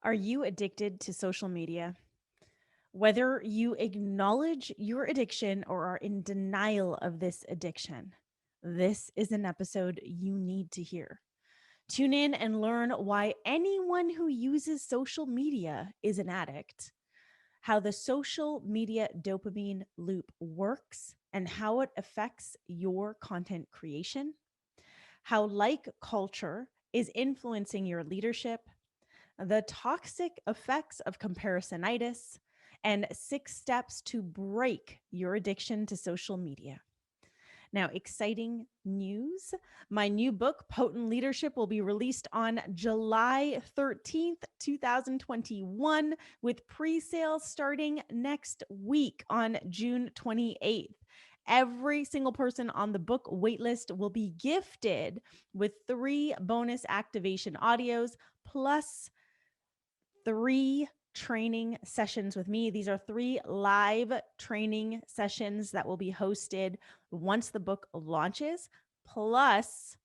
Are you addicted to social media? Whether you acknowledge your addiction or are in denial of this addiction, this is an episode you need to hear. Tune in and learn why anyone who uses social media is an addict, how the social media dopamine loop works, and how it affects your content creation, how like culture is influencing your leadership, the toxic effects of comparisonitis, and 6 steps to break your addiction to social media. Now, exciting news. My new book, Potent Leadership, will be released on July 13th, 2021, with pre sales starting next week on June 28th. Every single person on the book waitlist will be gifted with 3 bonus activation audios plus 3 training sessions with me. These are 3 live training sessions that will be hosted once the book launches, plus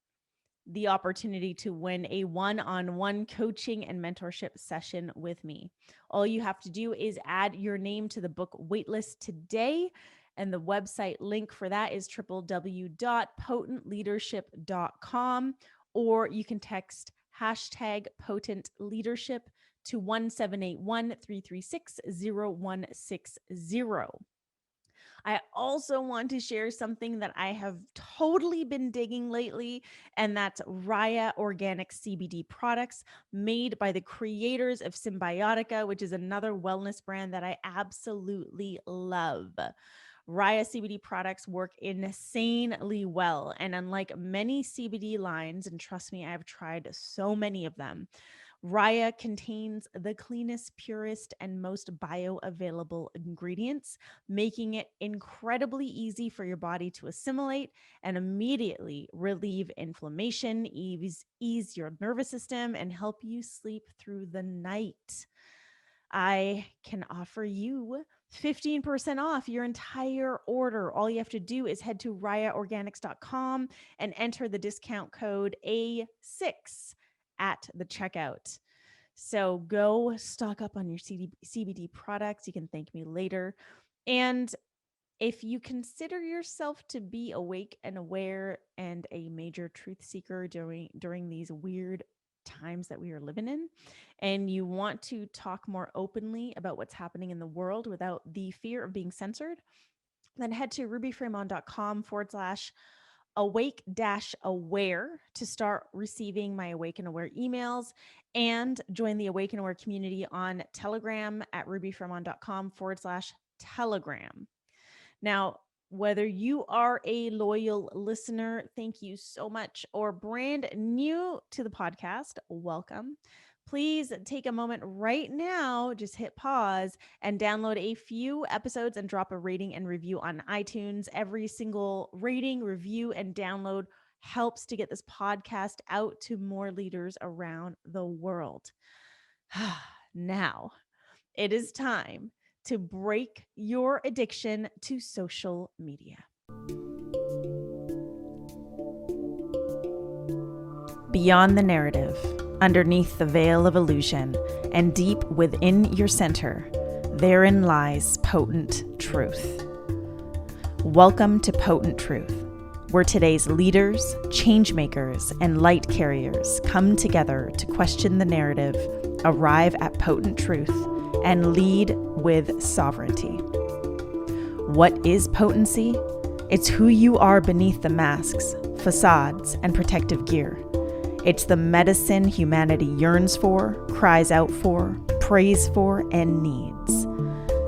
the opportunity to win a one-on-one coaching and mentorship session with me. All you have to do is add your name to the book waitlist today. And the website link for that is www.potentleadership.com, or you can text #potentleadership to 1781-336-0160. I also want to share something that I have totally been digging lately, and that's Raya Organic CBD products made by the creators of Symbiotica, which is another wellness brand that I absolutely love. Raya CBD products work insanely well, and unlike many CBD lines, and trust me, I've tried so many of them, Raya contains the cleanest, purest, and most bioavailable ingredients, making it incredibly easy for your body to assimilate and immediately relieve inflammation, ease your nervous system, and help you sleep through the night. I can offer you 15% off your entire order. All you have to do is head to rayaorganics.com and enter the discount code A6 at the checkout. So go stock up on your CBD products. You can thank me later. And if you consider yourself to be awake and aware and a major truth seeker during these weird times that we are living in, and you want to talk more openly about what's happening in the world without the fear of being censored, then head to rubyfremon.com/awake-aware to start receiving my Awake and Aware emails, and join the Awake and Aware community on Telegram at rubyfremon.com/telegram. Now, whether you are a loyal listener, thank you so much, or brand new to the podcast, welcome. Please take a moment right now, just hit pause and download a few episodes and drop a rating and review on iTunes. Every single rating, review, and download helps to get this podcast out to more leaders around the world. Now, it is time to break your addiction to social media. Beyond the narrative, underneath the veil of illusion, and deep within your center, therein lies potent truth. Welcome to Potent Truth, where today's leaders, changemakers, and light carriers come together to question the narrative, arrive at potent truth, and lead with sovereignty. What is potency? It's who you are beneath the masks, facades, and protective gear. It's the medicine humanity yearns for, cries out for, prays for, and needs.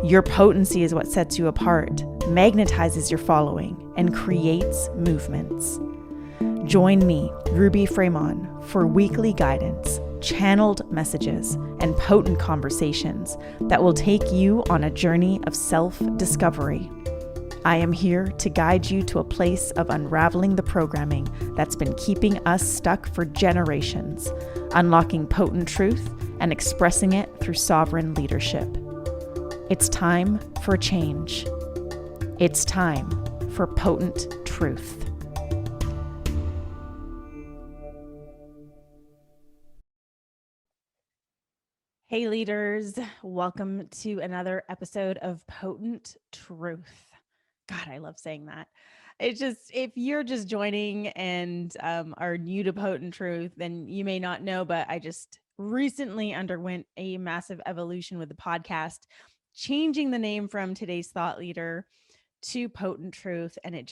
Your potency is what sets you apart, magnetizes your following, and creates movements. Join me, Ruby Fremon, for weekly guidance, channeled messages, and potent conversations that will take you on a journey of self-discovery. I am here to guide you to a place of unraveling the programming that's been keeping us stuck for generations, unlocking potent truth and expressing it through sovereign leadership. It's time for change. It's time for potent truth. Hey, leaders, welcome to another episode of Potent Truth. God, I love saying that. It's just, if you're just joining and are new to Potent Truth, then you may not know, but I just recently underwent a massive evolution with the podcast, changing the name from Today's Thought Leader to Potent Truth. And it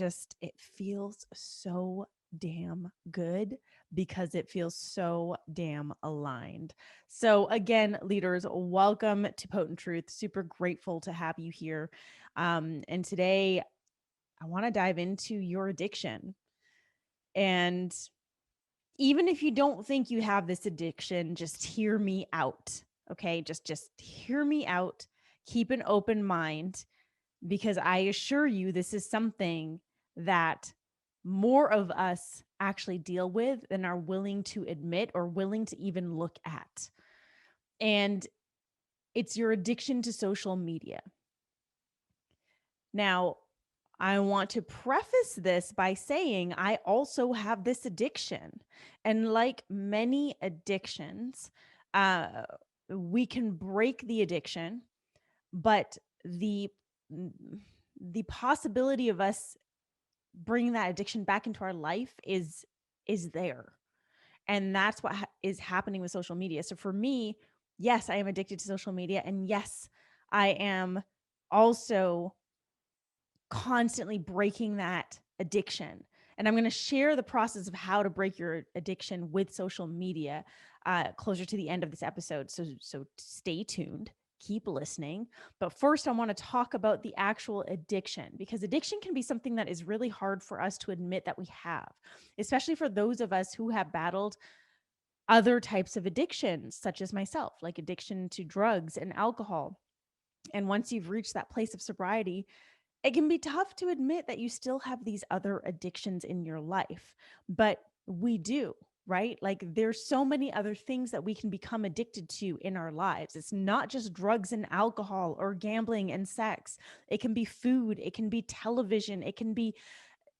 feels so damn good because it feels so damn aligned. So, again, leaders, welcome to Potent Truth. Super grateful to have you here. And today, I want to dive into your addiction. And even if you don't think you have this addiction, just hear me out. Okay. Just hear me out. Keep an open mind because I assure you, this is something that more of us actually deal with than are willing to admit or willing to even look at. And it's your addiction to social media. Now, I want to preface this by saying I also have this addiction. And like many addictions, uh, we can break the addiction, but the possibility of us bringing that addiction back into our life is there. And that's what is happening with social media. So for me, yes, I am addicted to social media, and yes, I am also constantly breaking that addiction. And I'm going to share the process of how to break your addiction with social media closer to the end of this episode. So stay tuned, keep listening. But first, I want to talk about the actual addiction, because addiction can be something that is really hard for us to admit that we have, especially for those of us who have battled other types of addictions, such as myself, like addiction to drugs and alcohol. And once you've reached that place of sobriety, it can be tough to admit that you still have these other addictions in your life, but we do, right? Like there's so many other things that we can become addicted to in our lives. It's not just drugs and alcohol or gambling and sex. It can be food, it can be television, it can be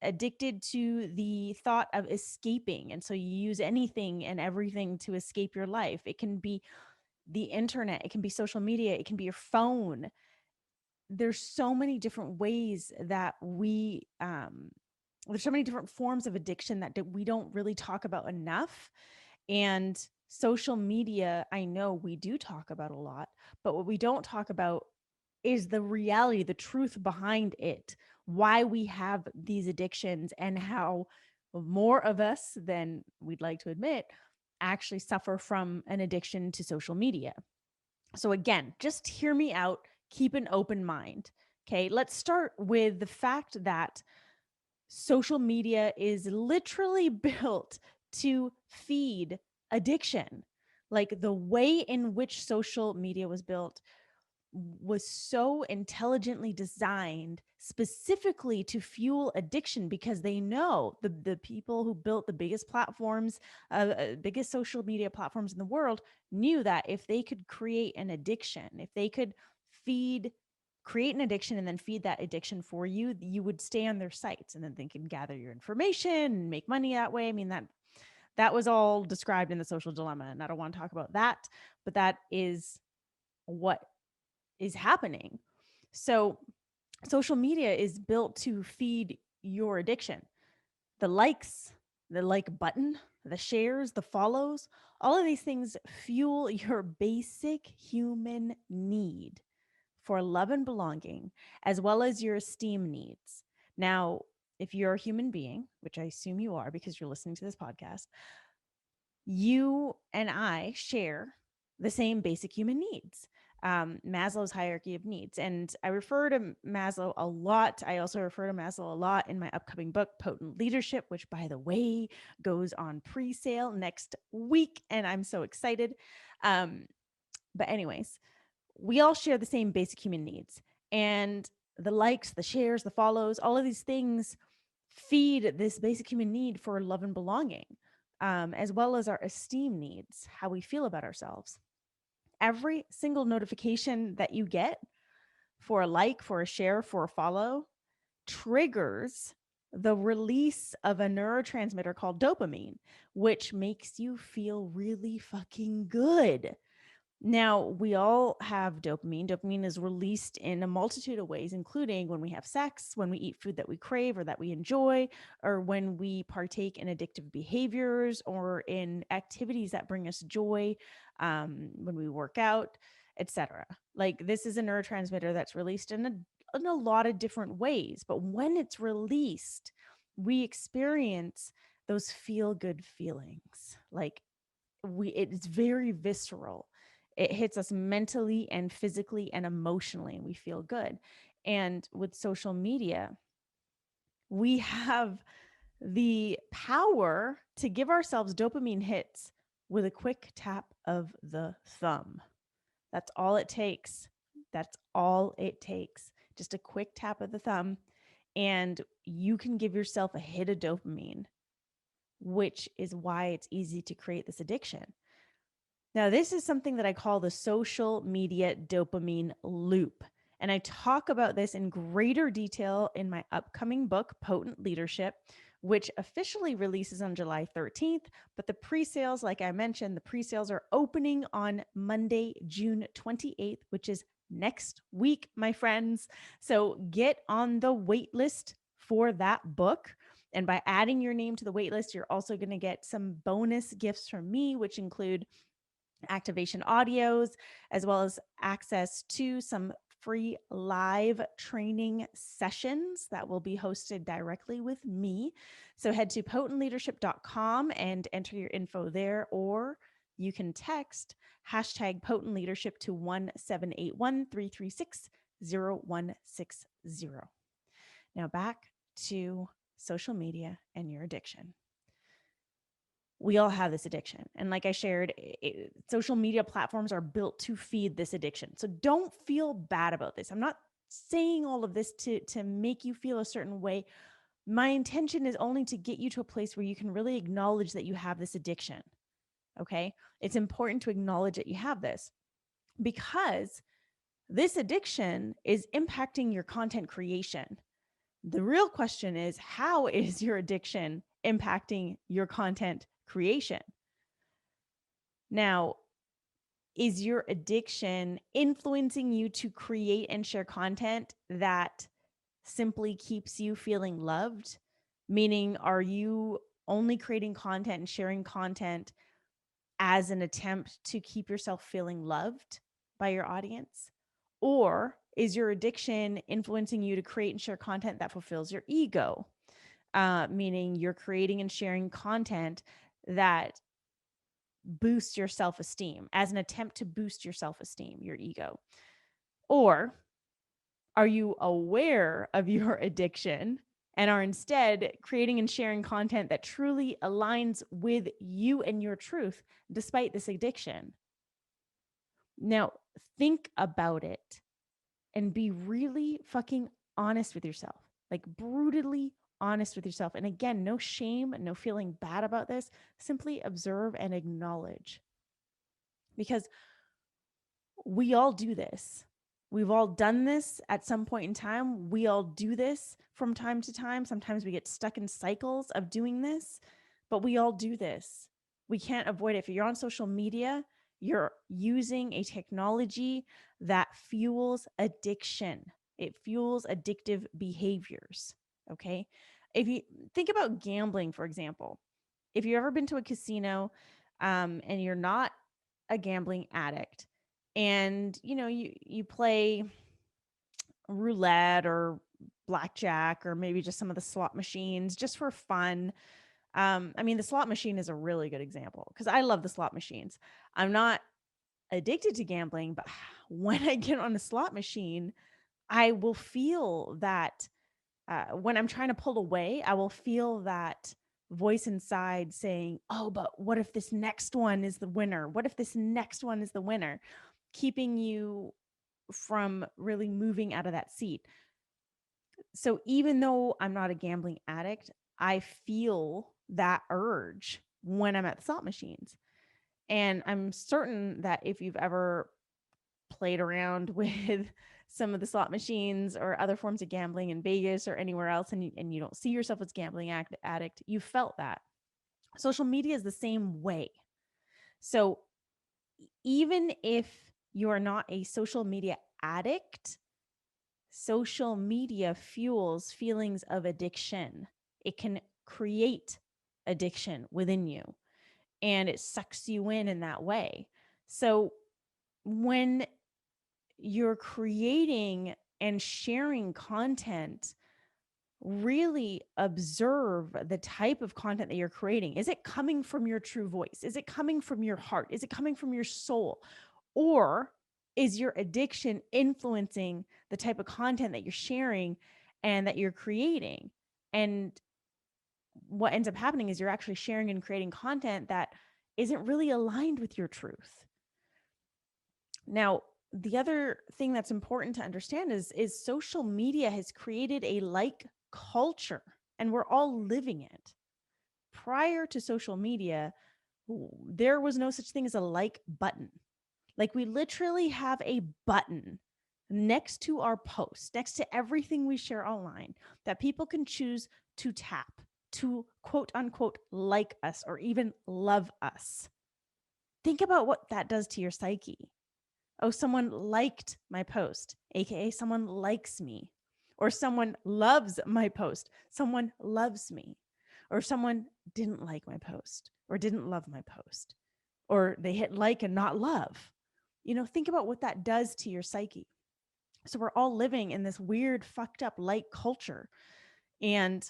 addicted to the thought of escaping. And so you use anything and everything to escape your life. It can be the internet, it can be social media, it can be your phone. There's so many different ways that there's so many different forms of addiction that we don't really talk about enough. And social media, I know we do talk about a lot, but what we don't talk about is the reality, the truth behind it, why we have these addictions, and how more of us than we'd like to admit actually suffer from an addiction to social media. So, again, just hear me out, keep an open mind. Okay, let's start with the fact that social media is literally built to feed addiction. Like the way in which social media was built was so intelligently designed specifically to fuel addiction, because they know the people who built the biggest platforms, biggest social media platforms in the world, knew that if they could create an addiction, if they could feed create an addiction and then feed that addiction for you, you would stay on their sites, and then they can gather your information and make money that way. I mean, that was all described in The Social Dilemma, and I don't want to talk about that, but that is what is happening. So, social media is built to feed your addiction. The likes, the like button, the shares, the follows, all of these things fuel your basic human need for love and belonging, as well as your esteem needs. Now, if you're a human being, which I assume you are because you're listening to this podcast, you and I share the same basic human needs. Maslow's hierarchy of needs. And I refer to Maslow a lot. I also refer to Maslow a lot in my upcoming book, Potent Leadership, which, by the way, goes on pre-sale next week. And I'm so excited. But anyways, we all share the same basic human needs. And the likes, the shares, the follows, all of these things feed this basic human need for love and belonging, as well as our esteem needs, how we feel about ourselves. Every single notification that you get for a like, for a share, for a follow triggers the release of a neurotransmitter called dopamine, which makes you feel really fucking good. Now, we all have dopamine. Dopamine is released in a multitude of ways, including when we have sex, when we eat food that we crave or that we enjoy, or when we partake in addictive behaviors or in activities that bring us joy, when we work out, etc. Like, this is a neurotransmitter that's released in a lot of different ways. But when it's released, we experience those feel good feelings. Like, it's very visceral. It hits us mentally and physically and emotionally, and we feel good. And with social media, we have the power to give ourselves dopamine hits with a quick tap of the thumb. That's all it takes. That's all it takes. Just a quick tap of the thumb, and you can give yourself a hit of dopamine, which is why it's easy to create this addiction. Now, this is something that I call the social media dopamine loop. And I talk about this in greater detail in my upcoming book, Potent Leadership, which officially releases on July 13th. But the pre sales, like I mentioned, the pre sales are opening on Monday, June 28th, which is next week, my friends. So get on the wait list for that book. And by adding your name to the wait list, you're also going to get some bonus gifts from me, which include activation audios, as well as access to some free live training sessions that will be hosted directly with me. So head to potentleadership.com and enter your info there, or you can text hashtag potent leadership to 1-781-336-0160. Now back to social media and your addiction. We all have this addiction. And like I shared, social media platforms are built to feed this addiction. So don't feel bad about this. I'm not saying all of this to make you feel a certain way. My intention is only to get you to a place where you can really acknowledge that you have this addiction. Okay? It's important to acknowledge that you have this, because this addiction is impacting your content creation. The real question is, how is your addiction impacting your content creation? Now, is your addiction influencing you to create and share content that simply keeps you feeling loved? Meaning, are you only creating content and sharing content as an attempt to keep yourself feeling loved by your audience? Or is your addiction influencing you to create and share content that fulfills your ego? Meaning, you're creating and sharing content that boost your self-esteem as an attempt to boost your self-esteem, your ego? Or are you aware of your addiction and are instead creating and sharing content that truly aligns with you and your truth despite this addiction? Now, think about it and be really fucking honest with yourself, like brutally honest with yourself. And again, no shame, no feeling bad about this. Simply observe and acknowledge, because we all do this. We've all done this at some point in time. We all do this from time to time. Sometimes we get stuck in cycles of doing this, but we all do this. We can't avoid it. If you're on social media, you're using a technology that fuels addiction. It fuels addictive behaviors. Okay. If you think about gambling, for example, if you've ever been to a casino, and you're not a gambling addict, and you play roulette or blackjack, or maybe just some of the slot machines just for fun. I mean, the slot machine is a really good example because I love the slot machines. I'm not addicted to gambling, but when I get on a slot machine, I will feel that, when I'm trying to pull away, I will feel that voice inside saying, oh, but what if this next one is the winner? What if this next one is the winner? Keeping you from really moving out of that seat. So even though I'm not a gambling addict, I feel that urge when I'm at the slot machines. And I'm certain that if you've ever played around with some of the slot machines or other forms of gambling in Vegas or anywhere else, and you don't see yourself as gambling addict, you felt that. Social media is the same way. So even if you are not a social media addict, social media fuels feelings of addiction. It can create addiction within you, and it sucks you in that way. So when you're creating and sharing content, really observe the type of content that you're creating. Is it coming from your true voice? Is it coming from your heart? Is it coming from your soul? Or is your addiction influencing the type of content that you're sharing and that you're creating? And what ends up happening is you're actually sharing and creating content that isn't really aligned with your truth. Now, the other thing that's important to understand is social media has created a like culture, and we're all living it. Prior to social media, there was no such thing as a like button. Like, we literally have a button next to our post, next to everything we share online, that people can choose to tap to quote unquote like us or even love us. Think about what that does to your psyche. Oh, someone liked my post, AKA someone likes me, or someone loves my post, someone loves me, or someone didn't like my post or didn't love my post, or they hit like and not love. Think about what that does to your psyche. So we're all living in this weird, fucked up like culture. And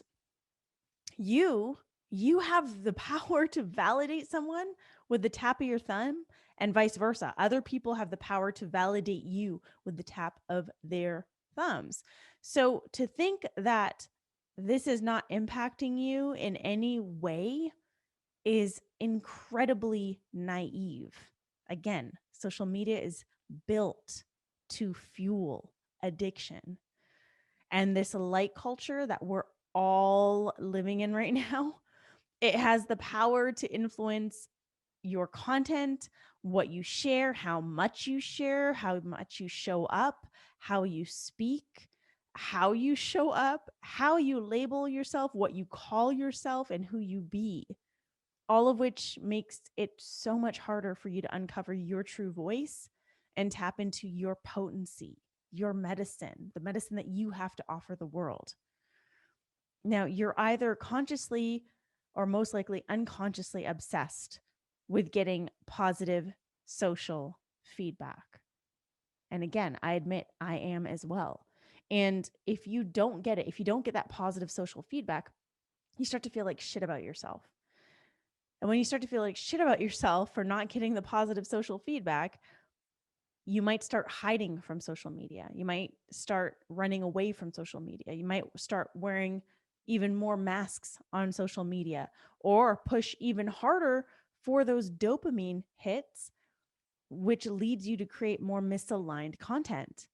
you you have the power to validate someone with the tap of your thumb, and vice versa. Other people have the power to validate you with the tap of their thumbs. So to think that this is not impacting you in any way is incredibly naive. Again, social media is built to fuel addiction. And this light culture that we're all living in right now, it has the power to influence your content, what you share, how much you share, how much you show up, how you speak, how you show up, how you label yourself, what you call yourself, and who you be. All of which makes it so much harder for you to uncover your true voice and tap into your potency, your medicine, the medicine that you have to offer the world. Now, you're either consciously or most likely unconsciously obsessed with getting positive social feedback. And again, I admit I am as well. And if you don't get it, if you don't get that positive social feedback, you start to feel like shit about yourself. And when you start to feel like shit about yourself for not getting the positive social feedback, you might start hiding from social media. You might start running away from social media. You might start wearing even more masks on social media, or push even harder for those dopamine hits, which leads you to create more misaligned content.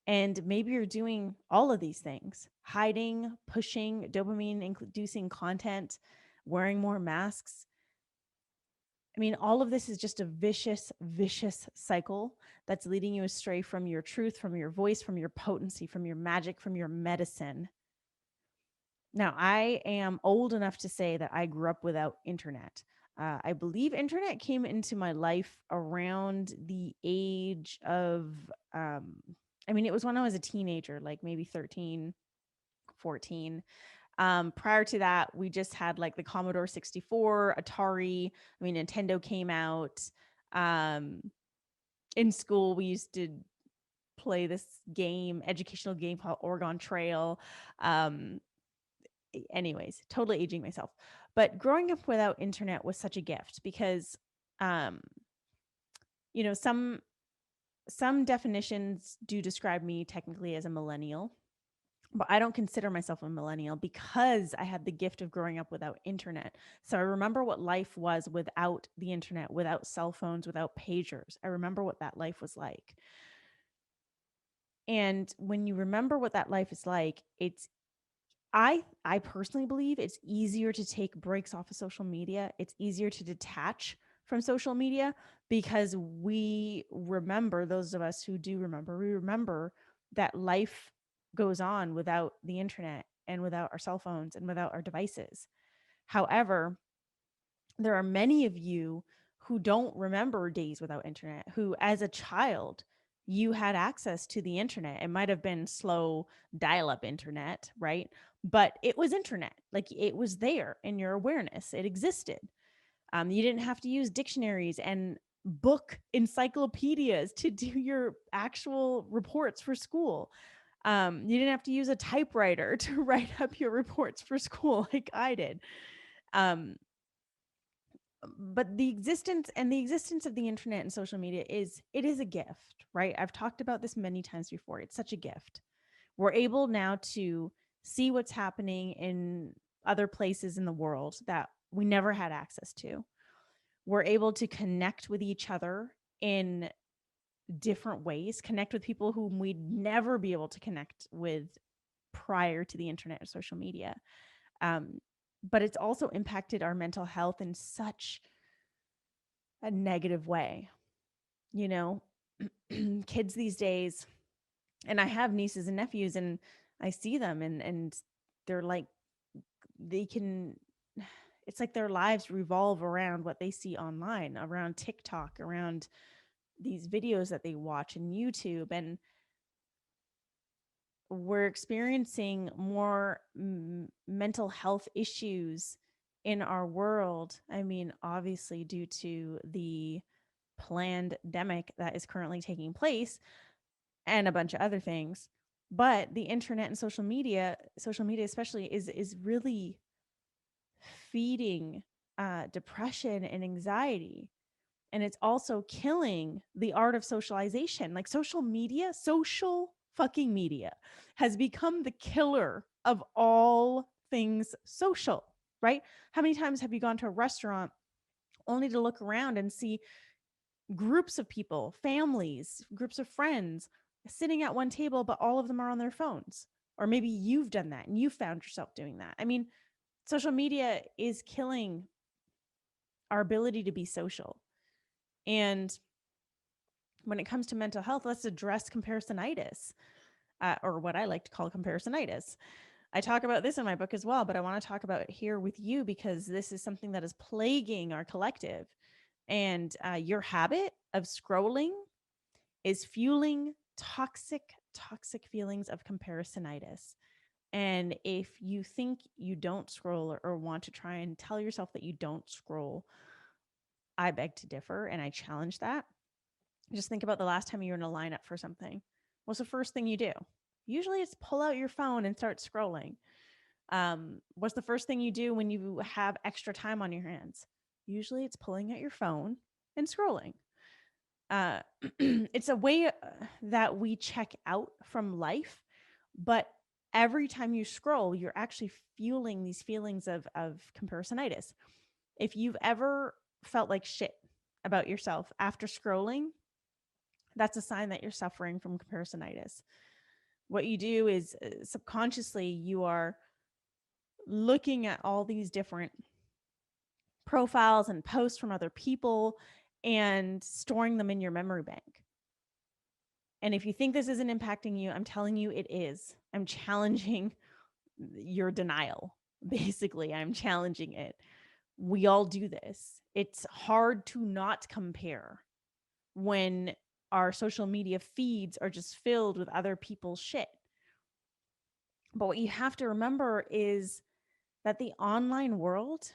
And maybe you're doing all of these things: hiding, pushing dopamine inducing content, wearing more masks. I mean, all of this is just a vicious, vicious cycle that's leading you astray from your truth, from your voice, from your potency, from your magic, from your medicine. Now, I am old enough to say that I grew up without internet. I believe internet came into my life around the age of, it was when I was a teenager, like maybe 13, 14. Prior to that, we just had like the Commodore 64, Atari. Nintendo came out. Um, in school, we used to play this game, educational game called Oregon Trail. Um, Anyways, totally aging myself. But growing up without internet was such a gift because, um, some definitions do describe me technically as a millennial, but I don't consider myself a millennial because I had the gift of growing up without internet. So I remember what life was without the internet, without cell phones, without pagers. I remember what that life was like. And when you remember what that life is like, I personally believe it's easier to take breaks off of social media. It's easier to detach from social media because we remember, those of us who do remember, we remember that life goes on without the internet and without our cell phones and without our devices. However, there are many of you who don't remember days without internet, who as a child, you had access to the internet. It might have been slow dial up internet, right? But it was internet. Like it was there in your awareness, it existed. You didn't have to use dictionaries and book encyclopedias to do your actual reports for school. You didn't have to use a typewriter to write up your reports for school like I did. Um, but the existence of the internet and social media is a gift, right? I've talked about this many times before. It's such a gift. We're able now to see what's happening in other places in the world that we never had access to. We're able to connect with each other in different ways, connect with people whom we'd never be able to connect with prior to the internet or social media. Um, but it's also impacted our mental health in such a negative way. You know, kids these days, and I have nieces and nephews, and I see them, and they're like, they can. It's like their lives revolve around what they see online, around TikTok, around these videos that they watch in YouTube, and we're experiencing more mental health issues in our world. I mean, obviously, due to the pandemic that is currently taking place and a bunch of other things. But the internet and social media especially, is really feeding depression and anxiety. And it's also killing the art of socialization. Like social fucking media has become the killer of all things social, right? How many times have you gone to a restaurant only to look around and see groups of people, families, groups of friends sitting at one table, but all of them are on their phones? Or maybe you've done that and you found yourself doing that. I mean, social media is killing our ability to be social. And when it comes to mental health, let's address comparisonitis, or what I like to call comparisonitis. I talk about this in my book as well, but I want to talk about it here with you because this is something that is plaguing our collective. And your habit of scrolling is fueling toxic feelings of comparisonitis. And if you think you don't scroll, or want to try and tell yourself that you don't scroll, I beg to differ and I challenge that. Just think about the last time you were in a lineup for something. What's the first thing you do? Usually it's pull out your phone and start scrolling. What's the first thing you do when you have extra time on your hands? Usually it's pulling out your phone and scrolling. Uh, it's a way that we check out from life, but every time you scroll, you're actually fueling these feelings of comparisonitis. If you've ever felt like shit about yourself after scrolling, that's a sign that you're suffering from comparisonitis. What you do is subconsciously you are looking at all these different profiles and posts from other people and storing them in your memory bank. And if you think this isn't impacting you, I'm telling you it is. I'm challenging your denial. Basically, I'm challenging it. We all do this. It's hard to not compare when our social media feeds are just filled with other people's shit. But what you have to remember is that the online world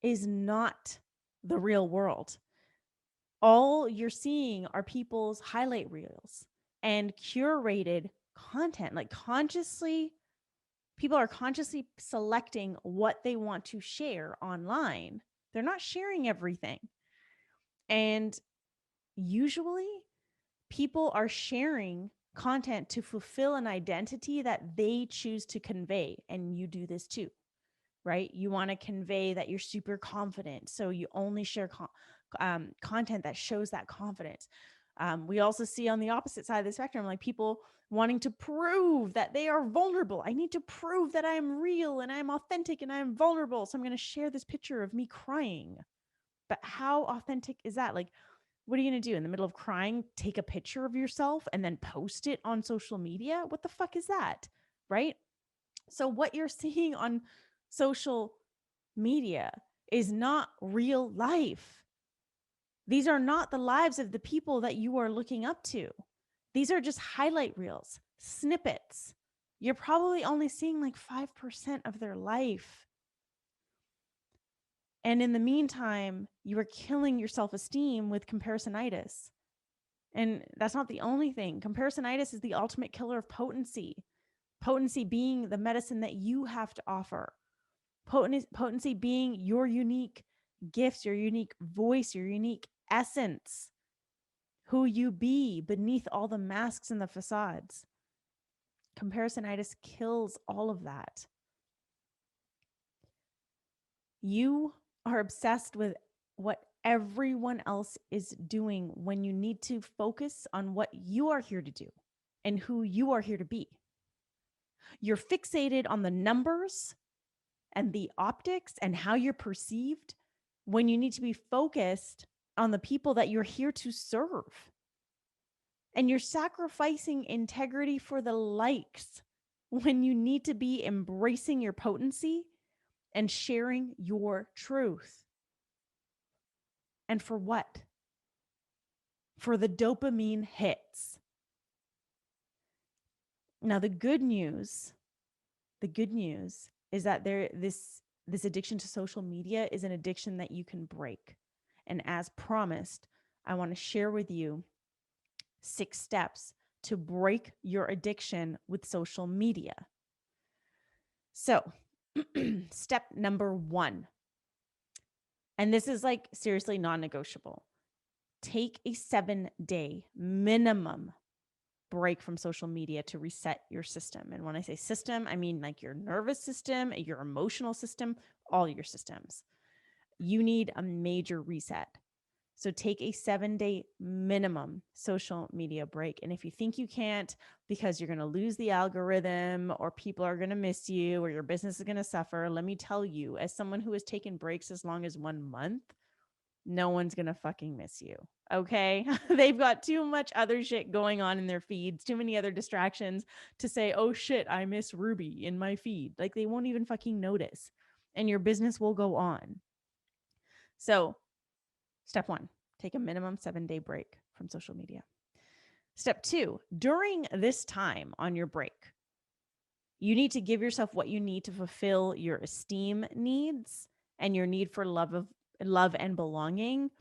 is not the real world. All you're seeing are people's highlight reels and curated content. Like people are consciously selecting what they want to share online. They're not sharing everything. And usually people are sharing content to fulfill an identity that they choose to convey. And you do this too, right? You want to convey that you're super confident. So you only share content that shows that confidence. We also see on the opposite side of the spectrum, like people wanting to prove that they are vulnerable. I need to prove that I am real and I'm authentic and I'm vulnerable. So I'm going to share this picture of me crying. But how authentic is that? Like, what are you going to do in the middle of crying? Take a picture of yourself and then post it on social media? What the fuck is that? Right? So, what you're seeing on social media is not real life. These are not the lives of the people that you are looking up to. These are just highlight reels, snippets. You're probably only seeing like 5% of their life. And in the meantime, you are killing your self-esteem with comparisonitis. And that's not the only thing. Comparisonitis is the ultimate killer of potency. Potency being the medicine that you have to offer. Potency being your unique gifts, your unique voice, your unique essence, who you be beneath all the masks and the facades. Comparisonitis kills all of that. You are obsessed with what everyone else is doing when you need to focus on what you are here to do and who you are here to be. You're fixated on the numbers and the optics and how you're perceived when you need to be focused on the people that you're here to serve. And you're sacrificing integrity for the likes when you need to be embracing your potency and sharing your truth. And for what? For the dopamine hits. Now, the good news is that this addiction to social media is an addiction that you can break. And as promised, I want to share with you 6 steps to break your addiction with social media. So, step number 1, and this is like seriously non-negotiable. Take a 7-day minimum break from social media to reset your system. And when I say system, I mean like your nervous system, your emotional system, all your systems. You need a major reset. So take a 7-day minimum social media break. And if you think you can't because you're going to lose the algorithm or people are going to miss you or your business is going to suffer, let me tell you, as someone who has taken breaks as long as 1 month, no one's going to fucking miss you. Okay. They've got too much other shit going on in their feeds, too many other distractions to say, oh shit, I miss Ruby in my feed. Like they won't even fucking notice and your business will go on. So step 1, take a minimum 7-day break from social media. Step 2, during this time on your break, you need to give yourself what you need to fulfill your esteem needs and your need for love and belonging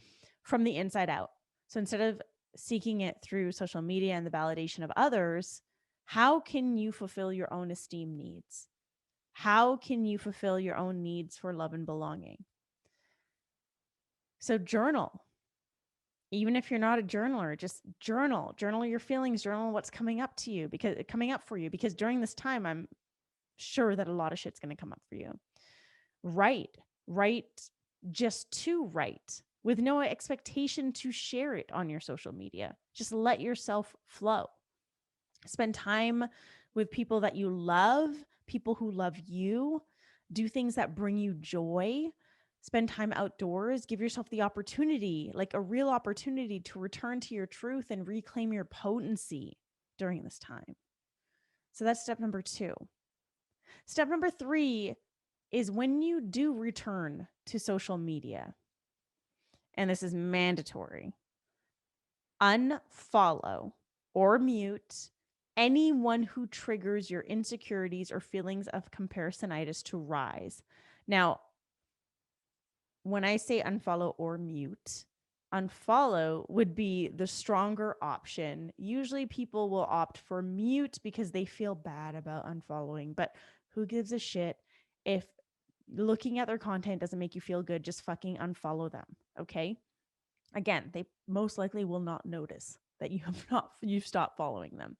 from the inside out. So instead of seeking it through social media and the validation of others, how can you fulfill your own esteem needs? How can you fulfill your own needs for love and belonging? So journal. Even if you're not a journaler, just journal your feelings, journal what's coming up for you, because during this time, I'm sure that a lot of shit's going to come up for you. Write just to write with no expectation to share it on your social media. Just let yourself flow. Spend time with people that you love, people who love you. Do things that bring you joy. Spend time outdoors. Give yourself the opportunity, like a real opportunity, to return to your truth and reclaim your potency during this time. So that's step number 2. Step number 3 is when you do return to social media, and this is mandatory, unfollow or mute anyone who triggers your insecurities or feelings of comparisonitis to rise. Now, when I say unfollow or mute, unfollow would be the stronger option. Usually people will opt for mute because they feel bad about unfollowing, but who gives a shit if looking at their content doesn't make you feel good? Just fucking unfollow them, okay? Again, they most likely will not notice that you've stopped following them.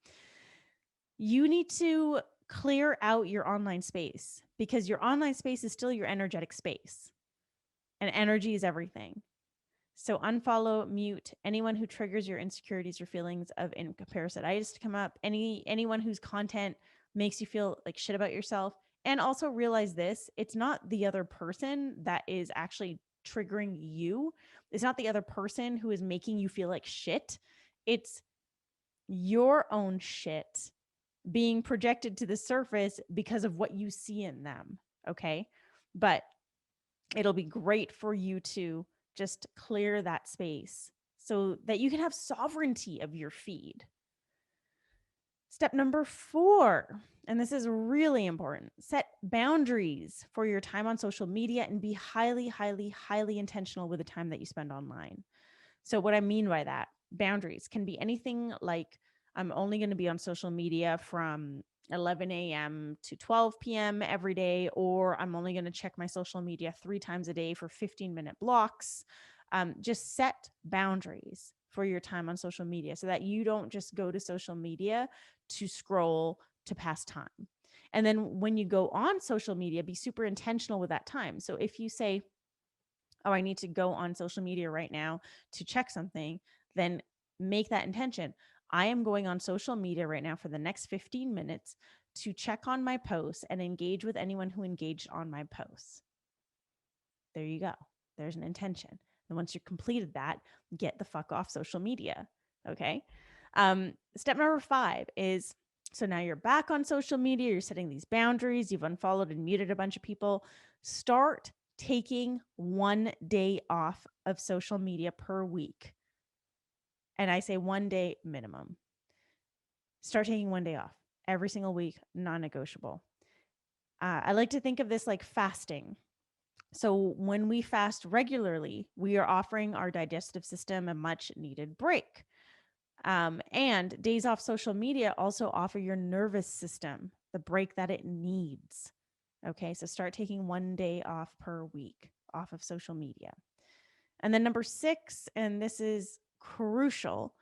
You need to clear out your online space because your online space is still your energetic space, and energy is everything. So unfollow, mute anyone who triggers your insecurities or feelings of comparisonitis to come up. Anyone whose content makes you feel like shit about yourself. And also realize this, it's not the other person that is actually triggering you. It's not the other person who is making you feel like shit. It's your own shit being projected to the surface because of what you see in them. Okay. But it'll be great for you to Just clear that space so that you can have sovereignty of your feed. Step number 4, and this is really important, set boundaries for your time on social media and be highly, highly, highly intentional with the time that you spend online. So, what I mean by that, boundaries can be anything like I'm only going to be on social media from 11 a.m. to 12 p.m. every day, or I'm only going to check my social media 3 times a day for 15-minute blocks. Just set boundaries for your time on social media so that you don't just go to social media to scroll to pass time. And then when you go on social media, be super intentional with that time. So if you say, oh, I need to go on social media right now to check something, then make that intention. I am going on social media right now for the next 15 minutes to check on my posts and engage with anyone who engaged on my posts. There you go. There's an intention. And once you've completed that, get the fuck off social media. Okay. Step number 5 is, so now you're back on social media, you're setting these boundaries, you've unfollowed and muted a bunch of people. Start taking 1 day off of social media per week. And I say 1 day minimum. Start taking 1 day off every single week, non-negotiable. I like to think of this like fasting. So when we fast regularly, we are offering our digestive system a much needed break. And days off social media also offer your nervous system the break that it needs. Okay, so start taking 1 day off per week off of social media. And then number 6, and this is crucial,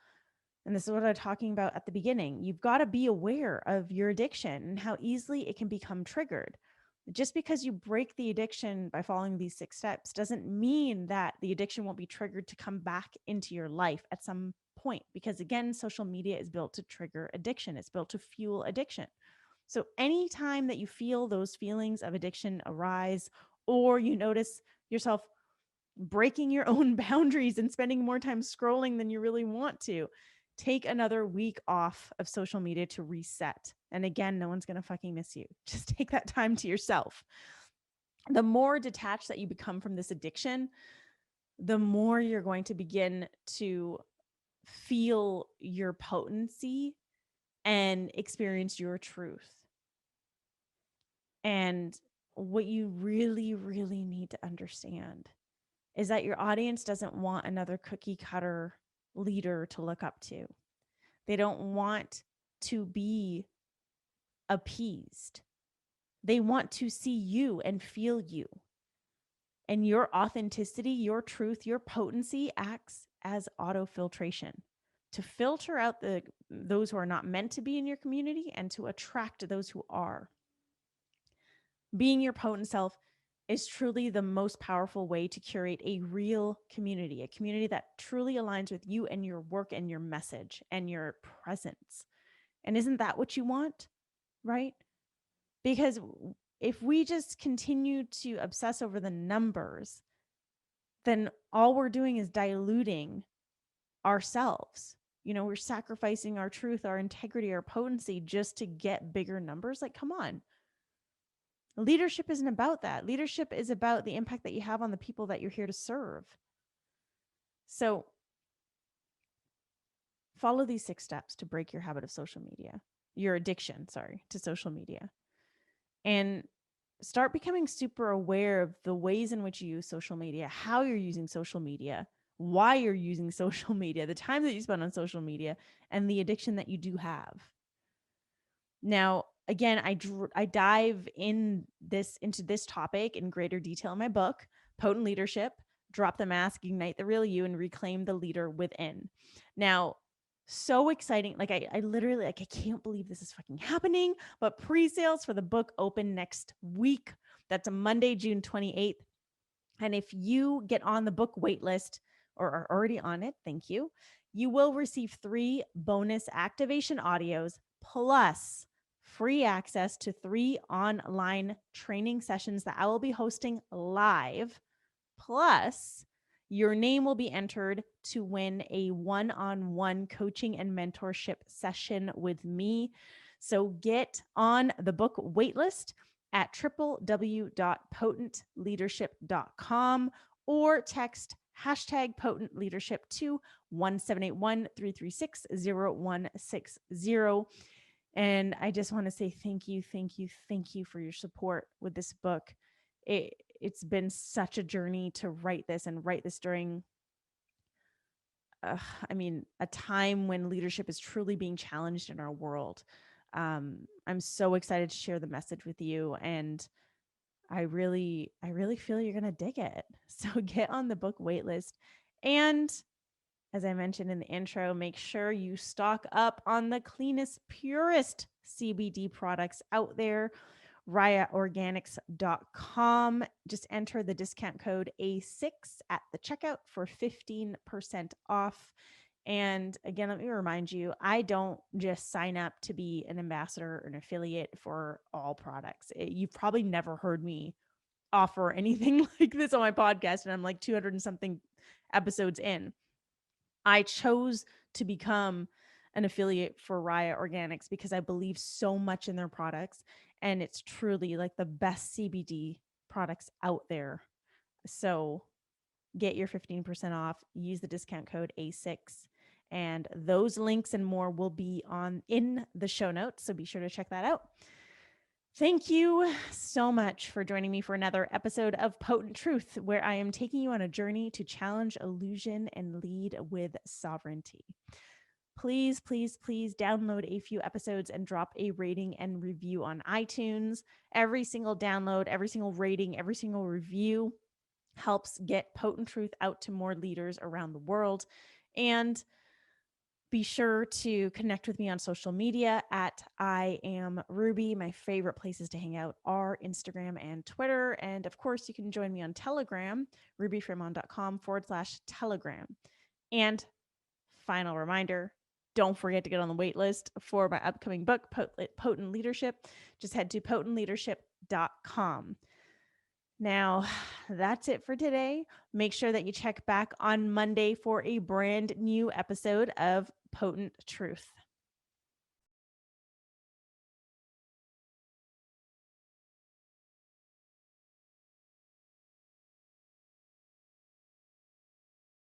and this is what I'm talking about at the beginning, you've got to be aware of your addiction and how easily it can become triggered. Just because you break the addiction by following these 6 steps doesn't mean that the addiction won't be triggered to come back into your life at some point. Because again, social media is built to trigger addiction. It's built to fuel addiction. So anytime that you feel those feelings of addiction arise, or you notice yourself breaking your own boundaries and spending more time scrolling than you really want to, take another week off of social media to reset. And again, no one's going to fucking miss you. Just take that time to yourself. The more detached that you become from this addiction, the more you're going to begin to feel your potency and experience your truth. And what you really, really need to understand is that your audience doesn't want another cookie cutter leader to look up to. They don't want to be appeased. They want to see you and feel you. And your authenticity, your truth, your potency acts as autofiltration to filter out those who are not meant to be in your community and to attract those who are. Being your potent self is truly the most powerful way to curate a real community, a community that truly aligns with you and your work and your message and your presence. And isn't that what you want? Right? Because if we just continue to obsess over the numbers, then all we're doing is diluting ourselves. You know, we're sacrificing our truth, our integrity, our potency just to get bigger numbers. Like, come on. Leadership isn't about that. Leadership is about the impact that you have on the people that you're here to serve. So follow these 6 steps to break your habit of social media, your addiction, to social media. And start becoming super aware of the ways in which you use social media, how you're using social media, why you're using social media, the time that you spend on social media, and the addiction that you do have. Now, again, I dive into this topic in greater detail in my book, Potent Leadership, Drop the Mask, Ignite the Real You, and Reclaim the Leader Within. Now, so exciting. Like I literally, I can't believe this is fucking happening, but pre-sales for the book open next week. That's a Monday, June 28th. And if you get on the book waitlist or are already on it, thank you. You will receive 3 bonus activation audios plus free access to 3 online training sessions that I will be hosting live. Plus, your name will be entered to win a one-on-one coaching and mentorship session with me. So get on the book waitlist at www.potentleadership.com or text hashtag potent leadership to 1781-336-0160. And I just want to say thank you, thank you, thank you for your support with this book. It's been such a journey to write this during a time when leadership is truly being challenged in our world. I'm so excited to share the message with you, and I really feel you're going to dig it. So get on the book waitlist. And as I mentioned in the intro, make sure you stock up on the cleanest, purest CBD products out there. RayaOrganics.com. Just enter the discount code A6 at the checkout for 15% off. And again, let me remind you, I don't just sign up to be an ambassador or an affiliate for all products. You've probably never heard me offer anything like this on my podcast, and I'm like 200 and something episodes in. I chose to become an affiliate for Raya Organics because I believe so much in their products, and it's truly like the best CBD products out there. So get your 15% off, use the discount code A6, and those links and more will be in the show notes, so be sure to check that out. Thank you so much for joining me for another episode of Potent Truth, where I am taking you on a journey to challenge illusion and lead with sovereignty. Please, please, please download a few episodes and drop a rating and review on iTunes. Every single download, every single rating, every single review helps get Potent Truth out to more leaders around the world. And be sure to connect with me on social media at I am Ruby. My favorite places to hang out are Instagram and Twitter. And of course, you can join me on Telegram, rubyfremon.com/Telegram. And final reminder, don't forget to get on the wait list for my upcoming book, Potent Leadership. Just head to potentleadership.com. Now, that's it for today. Make sure that you check back on Monday for a brand new episode of Potent Truth.